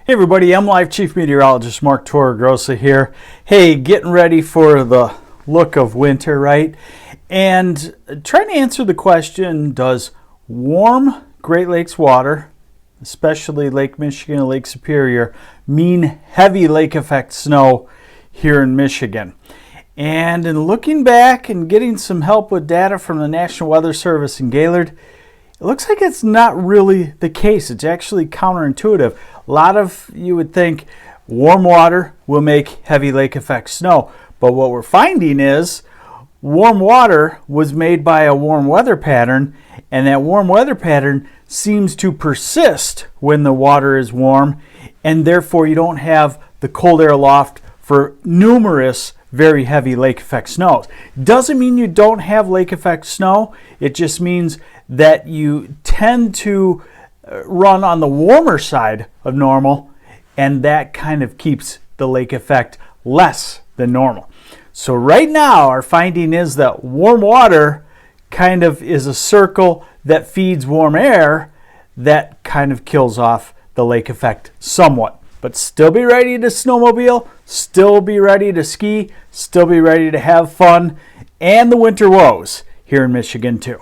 Hey everybody, I'm Live Chief Meteorologist Mark Torregrossa here. Hey, getting ready for the look of winter, right? And trying to answer the question, does warm Great Lakes water, especially Lake Michigan and Lake Superior, mean heavy lake effect snow here in Michigan? And in looking back and getting some help with data from the National Weather Service in Gaylord, it looks like it's not really the case. It's actually counterintuitive. A lot of you would think warm water will make heavy lake effect snow. But what we're finding is warm water was made by a warm weather pattern, and that warm weather pattern seems to persist when the water is warm, and therefore you don't have the cold air aloft for numerous very heavy lake effect snows. Doesn't mean you don't have lake effect snow. It just means that you tend to run on the warmer side of normal, and that kind of keeps the lake effect less than normal. So right now our finding is that warm water kind of is a circle that feeds warm air that kind of kills off the lake effect somewhat. But still be ready to snowmobile, still be ready to ski, still be ready to have fun, and the winter woes here in Michigan too.